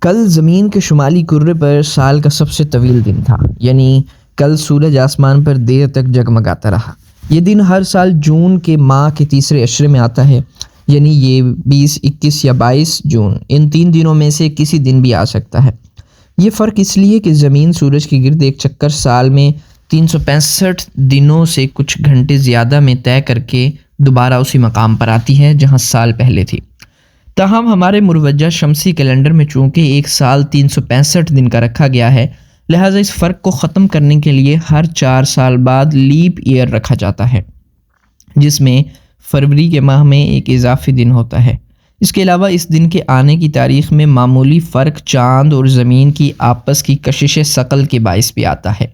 کل زمین کے شمالی کرے پر سال کا سب سے طویل دن تھا، یعنی کل سورج آسمان پر دیر تک جگمگاتا رہا۔ یہ دن ہر سال جون کے ماہ کے تیسرے عشرے میں آتا ہے، یعنی یہ 20، 21 یا 22 جون، ان 3 دنوں میں سے کسی دن بھی آ سکتا ہے۔ یہ فرق اس لیے کہ زمین سورج کے گرد ایک چکر سال میں 365 دنوں سے کچھ گھنٹے زیادہ میں طے کر کے دوبارہ اسی مقام پر آتی ہے جہاں سال پہلے تھی۔ تاہم ہمارے مروجہ شمسی کیلنڈر میں چونکہ ایک سال 365 دن کا رکھا گیا ہے، لہٰذا اس فرق کو ختم کرنے کے لیے ہر 4 سال بعد لیپ ایئر رکھا جاتا ہے، جس میں فروری کے ماہ میں ایک اضافی دن ہوتا ہے۔ اس کے علاوہ اس دن کے آنے کی تاریخ میں معمولی فرق چاند اور زمین کی آپس کی کشش ثقل کے باعث بھی آتا ہے۔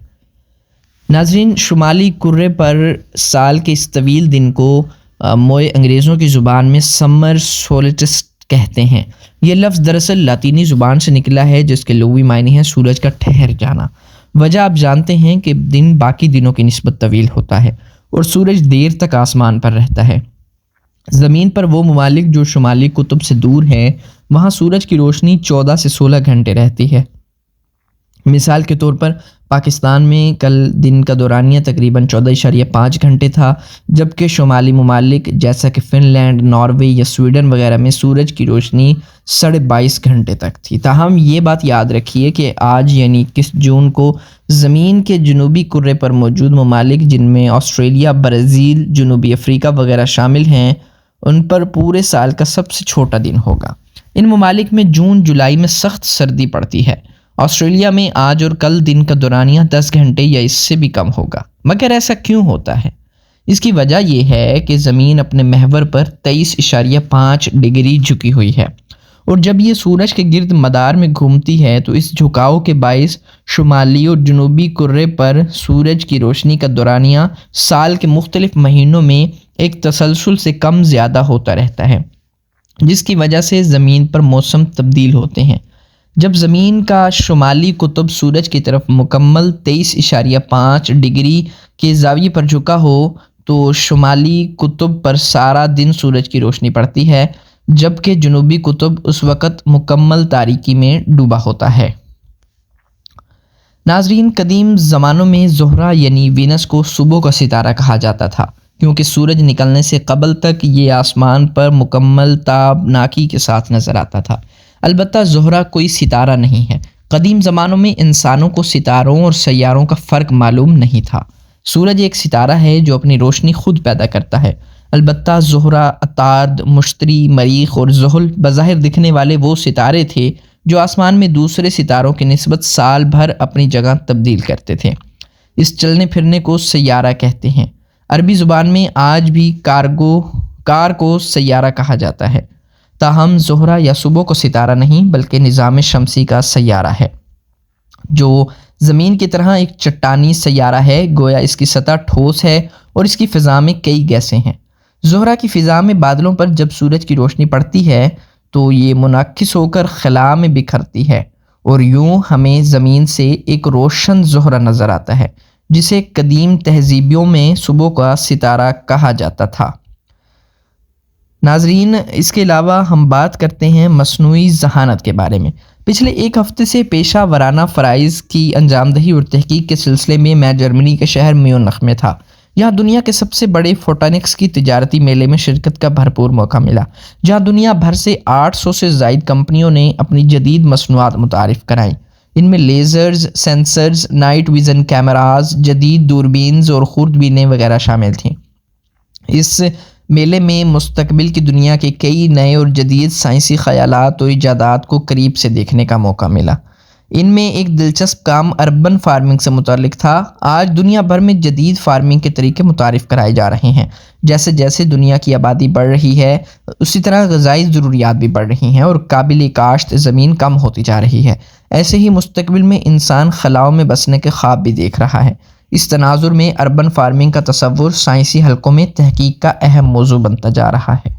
ناظرین، شمالی کرے پر سال کے اس طویل دن کو موئے انگریزوں کی زبان میں سمر سولسٹس کہتے ہیں۔ یہ لفظ دراصل لاطینی زبان سے نکلا ہے جس کے لغوی معنی ہے سورج کا ٹھہر جانا۔ وجہ آپ جانتے ہیں کہ دن باقی دنوں کی نسبت طویل ہوتا ہے اور سورج دیر تک آسمان پر رہتا ہے۔ زمین پر وہ ممالک جو شمالی قطب سے دور ہیں، وہاں سورج کی روشنی 14 سے 16 گھنٹے رہتی ہے۔ مثال کے طور پر پاکستان میں کل دن کا دورانیہ تقریباً 14.5 گھنٹے تھا، جبکہ شمالی ممالک جیسا کہ فن لینڈ، ناروے یا سویڈن وغیرہ میں سورج کی روشنی 22.5 گھنٹے تک تھی۔ تاہم یہ بات یاد رکھیے کہ آج یعنی 21 جون کو زمین کے جنوبی کرے پر موجود ممالک، جن میں آسٹریلیا، برازیل، جنوبی افریقہ وغیرہ شامل ہیں، ان پر پورے سال کا سب سے چھوٹا دن ہوگا۔ ان ممالک میں جون جولائی میں سخت سردی پڑتی ہے۔ آسٹریلیا میں آج اور کل دن کا دورانیہ 10 گھنٹے یا اس سے بھی کم ہوگا۔ مگر ایسا کیوں ہوتا ہے؟ اس کی وجہ یہ ہے کہ زمین اپنے محور پر 23.5 ڈگری جھکی ہوئی ہے، اور جب یہ سورج کے گرد مدار میں گھومتی ہے تو اس جھکاؤ کے باعث شمالی اور جنوبی کرے پر سورج کی روشنی کا دورانیہ سال کے مختلف مہینوں میں ایک تسلسل سے کم زیادہ ہوتا رہتا ہے، جس کی وجہ سے زمین پر موسم تبدیل ہوتے ہیں۔ جب زمین کا شمالی قطب سورج کی طرف مکمل 23.5 ڈگری کے زاویے پر جھکا ہو تو شمالی قطب پر سارا دن سورج کی روشنی پڑتی ہے، جبکہ جنوبی قطب اس وقت مکمل تاریکی میں ڈوبا ہوتا ہے۔ ناظرین، قدیم زمانوں میں زہرہ یعنی وینس کو صبح کا ستارہ کہا جاتا تھا، کیونکہ سورج نکلنے سے قبل تک یہ آسمان پر مکمل تابناکی کے ساتھ نظر آتا تھا۔ البتہ زہرہ کوئی ستارہ نہیں ہے۔ قدیم زمانوں میں انسانوں کو ستاروں اور سیاروں کا فرق معلوم نہیں تھا۔ سورج ایک ستارہ ہے جو اپنی روشنی خود پیدا کرتا ہے۔ البتہ زہرہ، عطارد، مشتری، مریخ اور زحل بظاہر دکھنے والے وہ ستارے تھے جو آسمان میں دوسرے ستاروں کی نسبت سال بھر اپنی جگہ تبدیل کرتے تھے۔ اس چلنے پھرنے کو سیارہ کہتے ہیں۔ عربی زبان میں آج بھی کار کو سیارہ کہا جاتا ہے۔ تاہم زہرہ یا صبح کو ستارہ نہیں بلکہ نظام شمسی کا سیارہ ہے، جو زمین کی طرح ایک چٹانی سیارہ ہے، گویا اس کی سطح ٹھوس ہے اور اس کی فضا میں کئی گیسیں ہیں۔ زہرہ کی فضا میں بادلوں پر جب سورج کی روشنی پڑتی ہے تو یہ منعکس ہو کر خلا میں بکھرتی ہے، اور یوں ہمیں زمین سے ایک روشن زہرہ نظر آتا ہے، جسے قدیم تہذیبوں میں صبح کا ستارہ کہا جاتا تھا۔ ناظرین، اس کے علاوہ ہم بات کرتے ہیں مصنوعی ذہانت کے بارے میں۔ پچھلے ایک ہفتے سے پیشہ ورانہ فرائض کی انجام دہی اور تحقیق کے سلسلے میں جرمنی کے شہر میونخ میں تھا۔ یہاں دنیا کے سب سے بڑے فوٹونکس کی تجارتی میلے میں شرکت کا بھرپور موقع ملا، جہاں دنیا بھر سے 800 سے زائد کمپنیوں نے اپنی جدید مصنوعات متعارف کرائیں۔ ان میں lasers, censors, night vision cameras, جدید دوربینز اور خوردبینیں وغیرہ شامل تھیں۔ اس میلے میں مستقبل کی دنیا کے کئی نئے اور جدید سائنسی خیالات اور ایجادات کو قریب سے دیکھنے کا موقع ملا۔ ان میں ایک دلچسپ کام اربن فارمنگ سے متعلق تھا۔ آج دنیا بھر میں جدید فارمنگ کے طریقے متعارف کرائے جا رہے ہیں۔ جیسے جیسے دنیا کی آبادی بڑھ رہی ہے، اسی طرح غذائی ضروریات بھی بڑھ رہی ہیں اور قابل کاشت زمین کم ہوتی جا رہی ہے۔ ایسے ہی مستقبل میں انسان خلاؤں میں بسنے کے خواب بھی دیکھ رہا ہے۔ اس تناظر میں اربن فارمنگ کا تصور سائنسی حلقوں میں تحقیق کا اہم موضوع بنتا جا رہا ہے۔